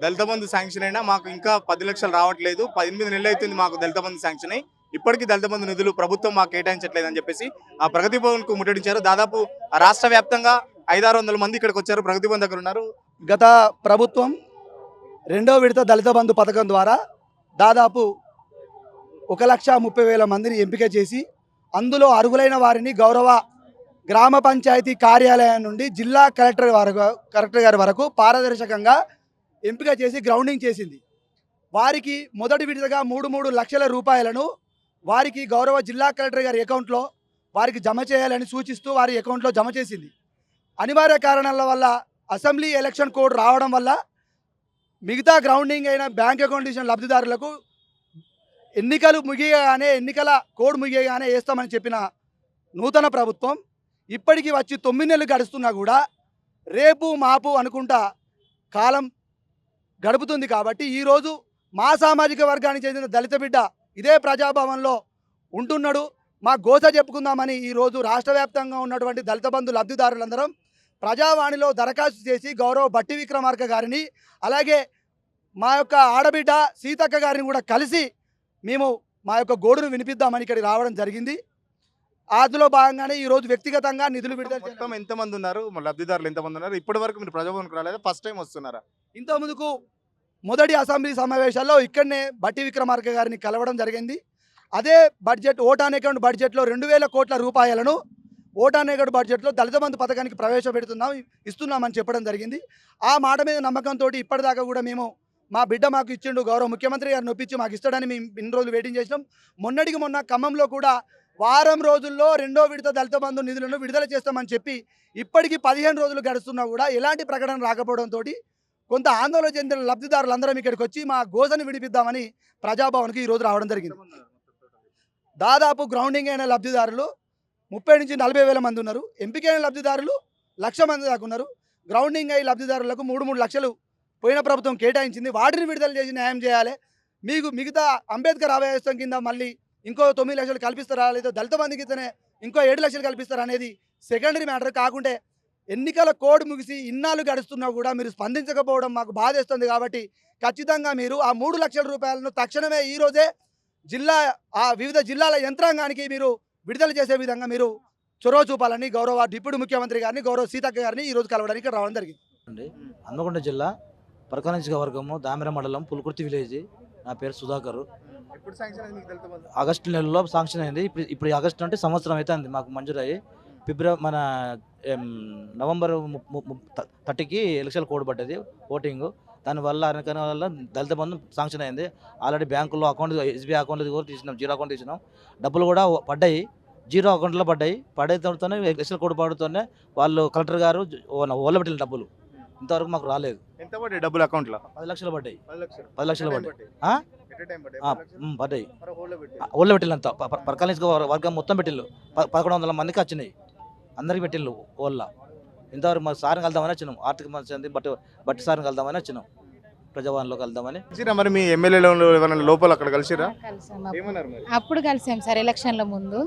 దళిత బంధు sanction అయినా మాకు ఇంకా 10 లక్షలు రావట్లేదు. 18 నెలలు అవుతుంది మాకు దళిత బంధు శాంక్షన్ అయ్యి. ఇప్పటికీ దళిత బంధు నిధులు ప్రభుత్వం మాకు కేటాయించట్లేదని చెప్పేసి ఆ ప్రగతి భవన్ కు ముట్టడించారు. దాదాపు రాష్ట్ర వ్యాప్తంగా 500-600 మంది ఇక్కడికి వచ్చారు. ప్రగతి భవన్ దగ్గర ఉన్నారు. గత ప్రభుత్వం రెండో విడత దళిత బంధు పథకం ద్వారా దాదాపు 1,30,000 మందిని ఎంపిక చేసి అందులో అర్హులైన వారిని గౌరవ గ్రామ పంచాయతీ కార్యాలయం నుండి జిల్లా కలెక్టర్ గారి వరకు పారదర్శకంగా ఎంపిక చేసి గ్రౌండింగ్ చేసింది. వారికి మొదటి విడతగా 3 లక్షల రూపాయలను వారికి గౌరవ జిల్లా కలెక్టర్ గారి అకౌంట్లో వారికి జమ చేయాలని సూచిస్తూ వారి అకౌంట్లో జమ చేసింది. అనివార్య కారణాల వల్ల అసెంబ్లీ ఎలక్షన్ కోడ్ రావడం వల్ల మిగతా గ్రౌండింగ్ అయిన బ్యాంక్ అకౌంట్ ఇచ్చిన లబ్ధిదారులకు ఎన్నికల కోడ్ ముగియగానే వేస్తామని చెప్పిన నూతన ప్రభుత్వం ఇప్పటికీ వచ్చి 9 నెలలు గడుస్తున్నా కూడా రేపు మాపు అనుకుంటా కాలం గడుపుతుంది. కాబట్టి ఈరోజు మా సామాజిక వర్గానికి చెందిన దళిత బిడ్డ ఇదే ప్రజాభవన్లో ఉంటున్నాడు. మా గోస చెప్పుకుందామని ఈరోజు రాష్ట్ర వ్యాప్తంగా ఉన్నటువంటి దళిత బంధు లబ్ధిదారులందరం ప్రజావాణిలో దరఖాస్తు చేసి గౌరవ బట్టి విక్రమార్క గారిని అలాగే మా యొక్క ఆడబిడ్డ సీతక్క గారిని కూడా కలిసి మేము మా యొక్క గోడును వినిపిద్దామని ఇక్కడికి రావడం జరిగింది. అందులో భాగంగానే ఈరోజు వ్యక్తిగతంగా నిధులు విడుదల మొత్తం ఎంతమంది ఉన్నారు, లబ్ధిదారులు ఎంతమంది ఉన్నారు? ఇప్పటి వరకు మీరు ప్రజాభవన్కి రాలేదా? ఫస్ట్ టైం వస్తున్నారా? ఇంతకుముందుకు మొదటి అసెంబ్లీ సమావేశాల్లో ఇక్కడనే బట్టి విక్రమార్క గారిని కలవడం జరిగింది. అదే బడ్జెట్ ఓటాన్ అకౌంట్ బడ్జెట్లో 2,000 కోట్ల రూపాయలను ఓటాన్ అకౌంట్ బడ్జెట్లో దళిత బంధు పథకానికి ఇస్తున్నామని చెప్పడం జరిగింది. ఆ మాట మీద నమ్మకంతో ఇప్పటిదాకా కూడా మేము మా బిడ్డ మాకు ఇచ్చిండు, గౌరవ ముఖ్యమంత్రి గారిని ఒప్పించి మాకు ఇస్తాడని మేము ఇన్ని రోజులు వెయిటింగ్ చేసినాం. మొన్న ఖమ్మంలో కూడా వారం రోజుల్లో రెండో విడత దళిత బంధు నిధులను విడుదల చేస్తామని చెప్పి ఇప్పటికీ 15 రోజులు గడుస్తున్నా కూడా ఎలాంటి ప్రకటన రాకపోవడంతో కొంత ఆందోళన చెందిన లబ్ధిదారులందరం ఇక్కడికి వచ్చి మా గోసను విడిపిద్దామని ప్రజాభవన్కి ఈరోజు రావడం జరిగింది. దాదాపు గ్రౌండింగ్ అయిన లబ్ధిదారులు 30 నుంచి 40 వేల మంది ఉన్నారు. ఎంపికైన లబ్ధిదారులు 1,00,000 మంది దాకా ఉన్నారు. గ్రౌండింగ్ అయ్యి లబ్ధిదారులకు 3 లక్షలు పోయిన ప్రభుత్వం కేటాయించింది. వాటిని విడుదల చేసి న్యాయం చేయాలి. మీకు మిగతా అంబేద్కర్ అభయస్థం కింద మళ్ళీ ఇంకో 9 లక్షలు కల్పిస్తారా, లేదా దళిత బంధు కిందనే ఇంకో 7 లక్షలు కల్పిస్తారా అనేది సెకండరీ మ్యాటర్. కాకుంటే ఎన్నికల కోడ్ ముగిసి ఇన్నాళ్ళు గడుస్తున్నా కూడా మీరు స్పందించకపోవడం మాకు బాధేస్తుంది. కాబట్టి ఖచ్చితంగా మీరు ఆ 3 లక్షల రూపాయలను తక్షణమే ఈరోజే వివిధ జిల్లాల యంత్రాంగానికి మీరు విడుదల చేసే విధంగా మీరు చొరవ చూపాలని గౌరవ డిప్యూటీ ముఖ్యమంత్రి గారిని, గౌరవ సీతక్క గారిని ఈరోజు కలవడానికి రావడం జరిగింది. హన్మకొండ జిల్లా పరకాల వర్గము దామిర మండలం పుల్కుర్తి విలేజ్. నా పేరు సుధాకర్. ఆగస్టు నెలలో శాంక్షన్ అయింది. ఇప్పుడు ఆగస్టు అంటే సంవత్సరం అయితే అంది మాకు మంజూరయ్యి. మన నవంబర్ 30కి ఎలక్షన్ కోడ్ పడ్డది ఓటింగ్. దానివల్ల దళిత బంధు శాంక్షన్ అయింది. ఆల్రెడీ బ్యాంకులో అకౌంట్ ఎస్బీఐ అకౌంట్లో కూడా తీసినాం, జీరో అకౌంట్ తీసినాం. డబ్బులు కూడా పడ్డాయి, జీరో అకౌంట్లో పడ్డాయి. పడేతోనే ఎలక్షన్ కోడ్ పడుతూనే వాళ్ళు కలెక్టర్ గారు ఓళ్ళ పెట్టిన డబ్బులు ఇంతవరకు మాకు రాలేదు. ఎంత పడ్డాయి డబ్బులు అకౌంట్లో? 10 లక్షలు పడ్డాయి. 10 లక్షలు పడ్డాయి. పడ్డాయి ఓళ్ళ పెట్టిల్లంతా. పరకాల వర్గం మొత్తం పెట్టిల్లు. 1100 మందికి వచ్చినాయి. అందరికి పెట్టిల్లు ఓళ్ళ. ఇంతవరకు మా సార్ని కలుద్దామని వచ్చినాం. ఆర్థిక మంత్రి బట్టి సార్ని కలుద్దామని వచ్చినాం. ప్రజావాణిలో కలుద్దామని. మరి మీ ఎమ్మెల్యేలో లోపల అక్కడ కలిసిరా? అప్పుడు కలిసాం సార్ ఎలక్షన్ల ముందు.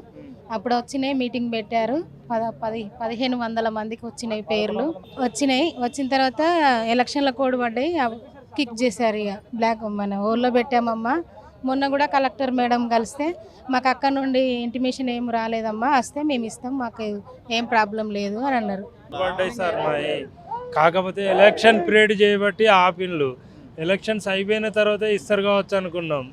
అప్పుడు వచ్చినాయి, మీటింగ్ పెట్టారు. 1,500 మందికి వచ్చినాయి పేర్లు. వచ్చిన తర్వాత ఎలక్షన్ల కోడ్ పడ్డాయి, కిక్ చేశారు. ఇక బ్లాక్ మన ఊళ్ళో పెట్టామమ్మా. మొన్న కూడా కలెక్టర్ మేడం కలిస్తే మాకు అక్కడ నుండి ఇంటిమేషన్ ఏం రాలేదమ్మా, వస్తే మేము ఇస్తాం, మాకు ఏం ప్రాబ్లం లేదు అని అన్నారు. పడ్డాయి సార్ మావి. కాకపోతే ఎలక్షన్ పీరియడ్ చేయబట్టి ఆపిన్లు. ఎలక్షన్స్ అయిపోయిన తర్వాత ఇస్తారు కావచ్చు అనుకున్నాం,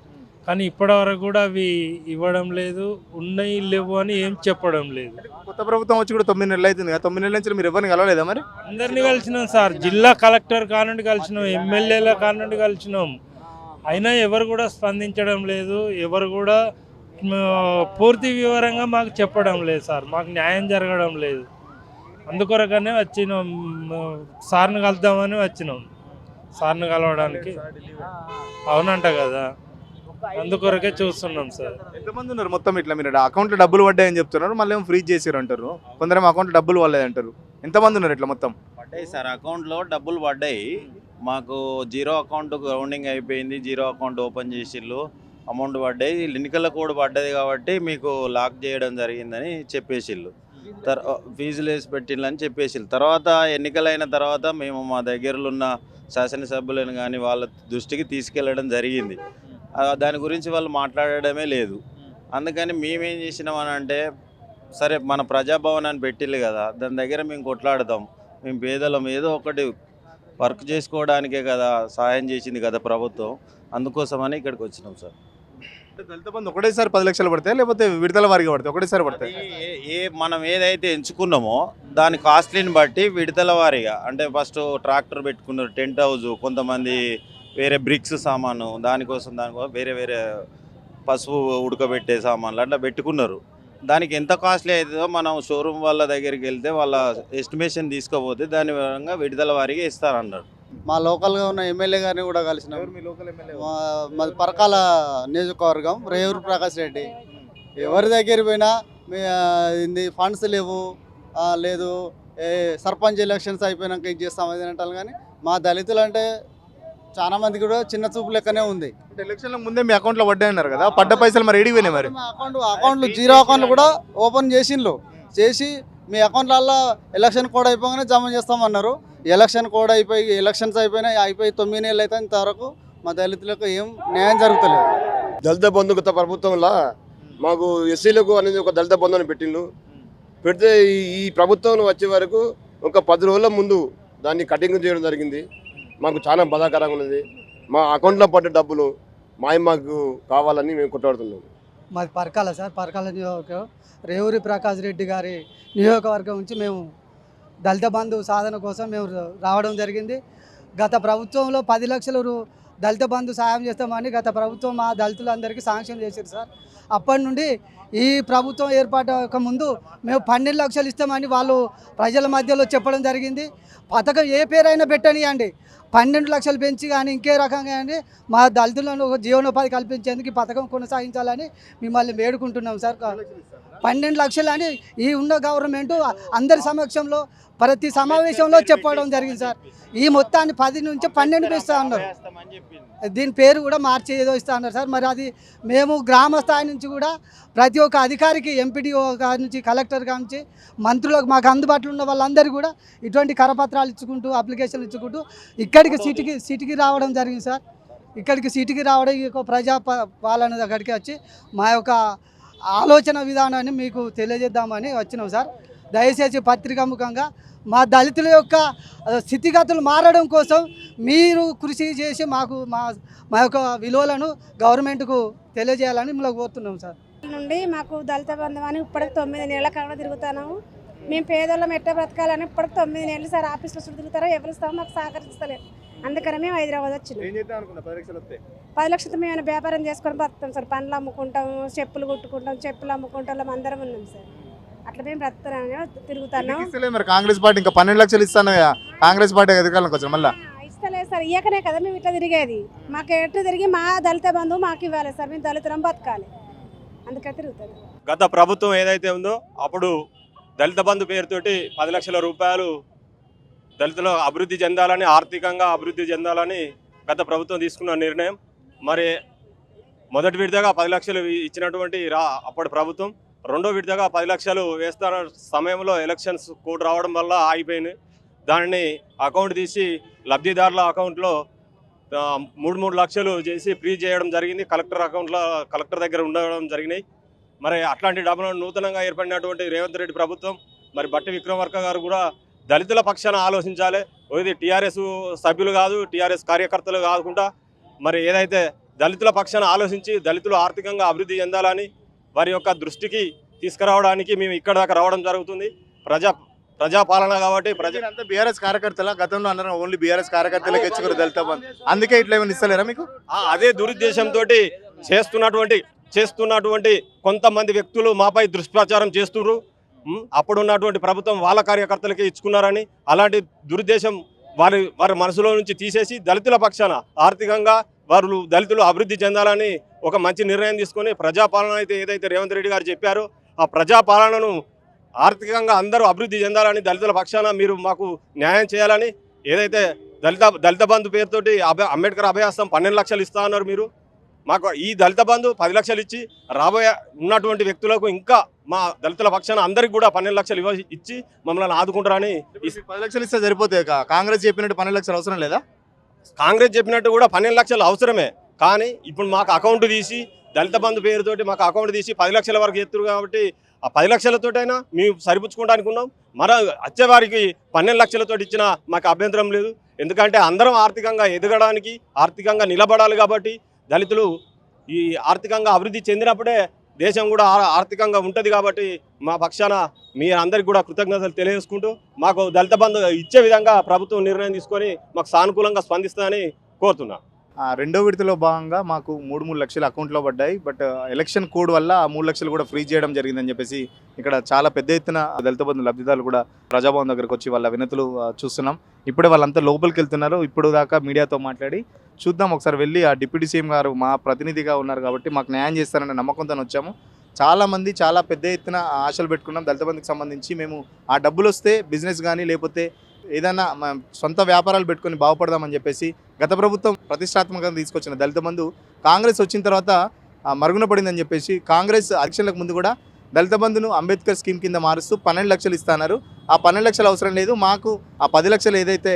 కానీ ఇప్పటివరకు కూడా అవి ఇవ్వడం లేదు. ఉన్నాయి లేవు అని ఏం చెప్పడం లేదు. కొత్త ప్రభుత్వం వచ్చి కూడా 9 నెలలు అవుతుంది కదా. 9 నెలల నుంచి మీరు ఎవరిని కలవలేదా? మరి అందరినీ కలిసినాం సార్. జిల్లా కలెక్టర్ కానుండి కలిసినాం, ఎమ్మెల్యేల కానుండి కలిసినాం. అయినా ఎవరు కూడా స్పందించడం లేదు. ఎవరు కూడా పూర్తి వివరంగా మాకు చెప్పడం లేదు సార్. మాకు న్యాయం జరగడం లేదు. అందుకొరకనే వచ్చినాం, సార్ని కలుద్దామని వచ్చినాం. సార్ని కలవడానికి అవునంట కదా, అందుకొరకే చూస్తున్నాం సార్. ఎంతమంది ఉన్నారు మొత్తం? ఇట్లా మీరు అకౌంట్లో డబ్బులు పడ్డాయని చెప్తున్నారు, మళ్ళీ ఏమో ఫ్రీజ్ చేసారు అంటారు. కొందరేమో అకౌంట్లో డబ్బులు పడలేదు అంటారు. ఎంతమంది ఉన్నారు ఇట్లా మొత్తం? పడ్డాయి సార్, అకౌంట్లో డబ్బులు పడ్డాయి. మాకు జీరో అకౌంట్ గ్రౌండింగ్ అయిపోయింది, జీరో అకౌంట్ ఓపెన్ చేసిళ్ళు, అమౌంట్ పడ్డాయి. ఎన్నికల కోడ్ పడ్డది కాబట్టి మీకు లాక్ చేయడం జరిగిందని చెప్పేసిళ్ళు. ఫీజులు వేసి పెట్టిందని చెప్పేసి తర్వాత ఎన్నికలైన తర్వాత మేము మా దగ్గరలో ఉన్న శాసనసభ్యులను కానీ వాళ్ళ దృష్టికి తీసుకెళ్ళడం జరిగింది. దాని గురించి వాళ్ళు మాట్లాడడమే లేదు. అందుకని మేమేం చేసినామని అంటే, సరే మన ప్రజాభవనాన్ని పెట్టిల్లు కదా, దాని దగ్గర మేము కొట్లాడదాం, మేము పేదలం, ఏదో ఒకటి వర్క్ చేసుకోవడానికే కదా సహాయం చేసింది కదా ప్రభుత్వం, అందుకోసమని ఇక్కడికి వచ్చినాం సార్. అంటే దళిత బంధు ఒకటేసారి 10 లక్షలు పడతాయి లేకపోతే విడతల వారిగా పడతాయి? ఒకటేసారి పడతాయి. మనం ఏదైతే ఎంచుకున్నామో దాని కాస్ట్లీని బట్టి విడతల వారీగా, అంటే ఫస్ట్ ట్రాక్టర్ పెట్టుకున్నారు, టెంట్ హౌస్, కొంతమంది వేరే బ్రిక్స్ సామాను, దానికోసం వేరే వేరే పసుపు ఉడకబెట్టే సామాన్లు అట్లా పెట్టుకున్నారు. దానికి ఎంత కాస్ట్లీ అవుతుందో మనం షోరూమ్ వాళ్ళ దగ్గరికి వెళ్తే వాళ్ళ ఎస్టిమేషన్ తీసుకోపోతే దాని విధంగా విడుదల వారికి ఇస్తారన్నారు. మా లోకల్గా ఉన్న ఎమ్మెల్యే గారిని కూడా కలిసినాం. ఎవరు మీ లోకల్ ఎమ్మెల్యే? మాది పరకాల నియోజకవర్గం, రేవూరు ప్రకాష్ రెడ్డి. ఎవరి దగ్గర పోయినా ఫండ్స్ లేవు, లేదు సర్పంచ్ ఎలక్షన్స్ అయిపోయినాక ఇది చేస్తాం అది అంటారు. కానీ మా దళితులు అంటే చాలా మంది కూడా చిన్న చూపు లెక్కనే ఉంది. అంటే ఎలక్షన్ల ముందే మీ అకౌంట్లో పడ్డాయి అన్నారు కదా, పడ్డ పైసలు మరి ఏడికి పోయినాయి? మరి మా అకౌంట్లు జీరో అకౌంట్లు కూడా ఓపెన్ చేసి మీ అకౌంట్లలో ఎలక్షన్ కోడ్ అయిపోగానే జమ చేస్తామన్నారు. ఎలక్షన్ కోడ్ ఎలక్షన్స్ అయిపోయి 9 నెలలు అయితే ఇంతవరకు మా దళితులకు ఏం న్యాయం జరుగుతలేదు. దళిత బంధు గత ప్రభుత్వంలో మాకు ఎస్సీలకు అనేది ఒక దళిత బంధుని పెట్టిండు. పెడితే ఈ ప్రభుత్వం వచ్చే వరకు ఒక 10 రోజుల ముందు దాన్ని కటింగ్ చేయడం జరిగింది. మాకు చాలా బాధాకరంగా ఉన్నది. మా అకౌంట్లో పడ్డ డబ్బులు మాకు కావాలని మేము కొట్లాడుతున్నాం. మాది పరకాల సార్, పరకాల నియోజకవర్గం, రేవూరి ప్రకాష్ రెడ్డి గారి నియోజకవర్గం నుంచి మేము దళిత బంధు సాధన కోసం మేము రావడం జరిగింది. గత ప్రభుత్వంలో 10 లక్షలు దళిత బంధు సాయం చేస్తామని గత ప్రభుత్వం మా దళితులందరికీ శాంక్షన్ చేశారు సార్. అప్పటి నుండి ఈ ప్రభుత్వం ఏర్పాటు ముందు మేము 12 లక్షలు ఇస్తామని వాళ్ళు ప్రజల మధ్యలో చెప్పడం జరిగింది. పథకం ఏ పేరైనా పెట్టనియండి, 12 లక్షలు పెంచి కానీ ఇంకే రకంగా కానీ మా దళితులను ఒక జీవనోపాధి కల్పించేందుకు ఈ పథకం కొనసాగించాలని మిమ్మల్ని వేడుకుంటున్నాం సార్. 12 లక్షలు అని ఈ ఉన్న గవర్నమెంట్ అందరి సమక్షంలో ప్రతి సమావేశంలో చెప్పడం జరిగింది సార్. ఈ మొత్తాన్ని 10 నుంచి 12 ఇస్తా ఉన్నారు. దీని పేరు కూడా మార్చి ఏదో ఇస్తా ఉన్నారు సార్. మరి అది మేము గ్రామ స్థాయి నుంచి కూడా ప్రతి ఒక్క అధికారికి, ఎంపీడీఓ గారి నుంచి, కలెక్టర్ గారి నుంచి, మంత్రులకు, మాకు అందుబాటులో ఉన్న వాళ్ళందరూ కూడా ఇటువంటి కరపత్రాలు ఇచ్చుకుంటూ, అప్లికేషన్లు ఇచ్చుకుంటూ ఇక్కడికి సిటీకి రావడం జరిగింది సార్. ఇక్కడికి సిటీకి రావడం ఈ యొక్క ప్రజా పాలన దగ్గరికి వచ్చి మా యొక్క ఆలోచన విధానాన్ని మీకు తెలియజేద్దామని వచ్చినాం సార్. దయచేసి పత్రికాముఖంగా మా దళితుల యొక్క స్థితిగతులు మారడం కోసం మీరు కృషి చేసి మాకు మా యొక్క విలువలను గవర్నమెంట్కు తెలియజేయాలని మిమ్మల్ని కోరుతున్నాం సార్. నుండి మాకు దళిత బంధు అని ఇప్పటికి 9 నెలల కాలంలో తిరుగుతున్నాము. మేము పేదోళ్ళం ఎట్ట బ్రతకాలని ఇప్పటికి 9 నెలలు సార్. ఆఫీస్లో తిరుగుతారో ఎవరు ఇస్తామో మాకు సహకరిస్తలేదు. అందుకని మేము హైదరాబాద్ వచ్చినాం. 10 లక్షలతో మేము వ్యాపారం చేసుకొని బతుకుతాం సార్. పండ్లు అమ్ముకుంటాము, చెప్పులు కుట్టుకుంటాం, చెప్పులు అమ్ముకుంటాం, అందరం ఉన్నాం సార్. అట్లా మేము తిరుగుతున్నాం. మరి కాంగ్రెస్ పార్టీ ఇంకా 12 లక్షలు ఇస్తాను, కాంగ్రెస్ పార్టీ అధికారంలోకి వచ్చారు మళ్ళీ ఇస్తలేదు సార్. ఇయ్యకనే కదా మేము ఇట్లా తిరిగేది. మాకు ఎట్లా తిరిగి మా దళిత బంధువు మాకు ఇవ్వాలి సార్. మేము దళితులం బతకాలి, అందుకే తిరుగుతారు. గత ప్రభుత్వం ఏదైతే ఉందో అప్పుడు దళిత బంధు పేరుతోటి 10 లక్షల రూపాయలు దళితులు అభివృద్ధి చెందాలని, ఆర్థికంగా అభివృద్ధి చెందాలని గత ప్రభుత్వం తీసుకున్న నిర్ణయం. మరి మొదటి విడతగా 10 లక్షలు ఇచ్చినటువంటి అప్పటి ప్రభుత్వం రెండో విడతగా 10 లక్షలు వేస్తున్న సమయంలో ఎలక్షన్స్ కోడ్ రావడం వల్ల ఆగిపోయినాయి. దానిని అకౌంట్ తీసి లబ్ధిదారుల అకౌంట్లో 3 లక్షలు చేసి ఫ్రీజ్ చేయడం జరిగింది. కలెక్టర్ దగ్గర ఉండడం జరిగినాయి. మరి అట్లాంటి డబ్బులను నూతనంగా ఏర్పడినటువంటి రేవంత్ రెడ్డి ప్రభుత్వం, మరి బట్టి విక్రమార్క గారు కూడా దళితుల పక్షాన ఆలోచించాలి. ఇది టీఆర్ఎస్ సభ్యులు కాదు, టీఆర్ఎస్ కార్యకర్తలు కాకుండా మరి ఏదైతే దళితుల పక్షాన ఆలోచించి దళితులు ఆర్థికంగా అభివృద్ధి చెందాలని వారి యొక్క దృష్టికి తీసుకురావడానికి మేము ఇక్కడ దాకా రావడం జరుగుతుంది. ప్రజాపాలన కాబట్టి అంతా బీఆర్ఎస్ కార్యకర్తల గతంలో అందరం ఓన్లీ బీఆర్ఎస్ కార్యకర్తలకు ఇచ్చుకురు దళిత బంధు, అందుకే ఇట్లా ఏమైనా ఇస్తలేరా మీకు? అదే దురుద్దేశంతో చేస్తున్నటువంటి కొంతమంది వ్యక్తులు మాపై దుష్ప్రచారం చేస్తున్నారు. అప్పుడున్నటువంటి ప్రభుత్వం వాళ్ళ కార్యకర్తలకే ఇచ్చుకున్నారని, అలాంటి దురుద్దేశం వారి మనసులో నుంచి తీసేసి దళితుల పక్షాన ఆర్థికంగా దళితులు అభివృద్ధి చెందాలని ఒక మంచి నిర్ణయం తీసుకొని ప్రజాపాలన అయితే ఏదైతే రేవంత్ రెడ్డి గారు చెప్పారో ఆ ప్రజాపాలనను ఆర్థికంగా అందరూ అభివృద్ధి చెందాలని, దళితుల పక్షాన మీరు మాకు న్యాయం చేయాలని, ఏదైతే దళిత బంధు పేరుతోటి అంబేద్కర్ అభయాస్తం 12 లక్షలు ఇస్తా అన్నారు. మీరు మాకు ఈ దళిత బంధు 10 లక్షలు ఇచ్చి రాబోయే ఉన్నటువంటి వ్యక్తులకు ఇంకా మా దళితుల పక్షాన అందరికి కూడా 12 లక్షలు ఇచ్చి మమ్మల్ని ఆదుకుంటారని 10 లక్షలు ఇస్తే సరిపోతే కాంగ్రెస్ చెప్పినట్టు 12 లక్షలు అవసరం లేదా? కాంగ్రెస్ చెప్పినట్టు కూడా 12 లక్షలు అవసరమే. కానీ ఇప్పుడు మాకు అకౌంట్ తీసి దళిత బంధు పేరుతోటి మాకు అకౌంట్ తీసి 10 లక్షల వరకు ఎత్తురు కాబట్టి ఆ 10 లక్షలతోటైనా మేము సరిపుచ్చుకోవడానికి ఉన్నాం. వచ్చేవారికి 12 లక్షలతో ఇచ్చినా మాకు అభ్యంతరం లేదు. ఎందుకంటే అందరం ఆర్థికంగా ఎదగడానికి ఆర్థికంగా నిలబడాలి కాబట్టి దళితులు ఈ ఆర్థికంగా అభివృద్ధి చెందినప్పుడే దేశం కూడా ఆర్థికంగా ఉంటుంది. కాబట్టి మా పక్షాన మీ అందరికి కూడా కృతజ్ఞతలు తెలియజేసుకుంటూ మాకు దళిత బంధు ఇచ్చే విధంగా ప్రభుత్వం నిర్ణయం తీసుకొని మాకు సానుకూలంగా స్పందిస్తుందని కోరుతున్నా. రెండో విడతలో భాగంగా మాకు 3 లక్షలు అకౌంట్లో పడ్డాయి. బట్ ఎలక్షన్ కోడ్ వల్ల ఆ 3 లక్షలు కూడా ఫ్రీజ్ చేయడం జరిగిందని చెప్పేసి ఇక్కడ చాలా పెద్ద ఎత్తున దళిత బంధు లబ్ధిదారులు కూడా ప్రజాభవన్ దగ్గరకు వచ్చి వాళ్ళ వినతులు చూస్తున్నాం. ఇప్పుడే వాళ్ళంతా లోపలికి వెళ్తున్నారు. ఇప్పుడు దాకా మీడియాతో మాట్లాడి చూద్దాం, ఒకసారి వెళ్ళి ఆ డిప్యూటీ సీఎం గారు మా ప్రతినిధిగా ఉన్నారు కాబట్టి మాకు న్యాయం చేస్తారనే నమ్మకంతో వచ్చాము. చాలామంది చాలా పెద్ద ఎత్తున ఆశలు పెట్టుకున్నాం దళిత బంధుకి సంబంధించి. మేము ఆ డబ్బులు వస్తే బిజినెస్ కానీ లేకపోతే ఏదైనా సొంత వ్యాపారాలు పెట్టుకొని బాగుపడదామని చెప్పేసి గత ప్రభుత్వం ప్రతిష్టాత్మకంగా తీసుకొచ్చిన దళిత బంధు కాంగ్రెస్ వచ్చిన తర్వాత మరుగున పడిందని చెప్పేసి కాంగ్రెస్ ఎలక్షన్లకు ముందు కూడా దళిత బంధును అంబేద్కర్ స్కీమ్ కింద మారుస్తూ 12 లక్షలు ఇస్తున్నారు. ఆ 12 లక్షలు అవసరం లేదు, మాకు ఆ 10 లక్షలు ఏదైతే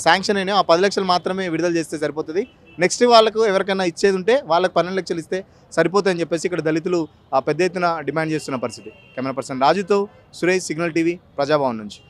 శాంక్షన్ అయినాయో ఆ 10 లక్షలు మాత్రమే విడుదల చేస్తే సరిపోతుంది. నెక్స్ట్ వాళ్ళకు ఎవరికైనా ఇచ్చేది ఉంటే వాళ్ళకి 12 లక్షలు ఇస్తే సరిపోతుందని చెప్పేసి ఇక్కడ దళితులు పెద్ద ఎత్తున డిమాండ్ చేస్తున్న పరిస్థితి. కెమెరా పర్సన్ రాజుతో సురేష్, సిగ్నల్ టీవీ, ప్రజాభవన్ నుంచి.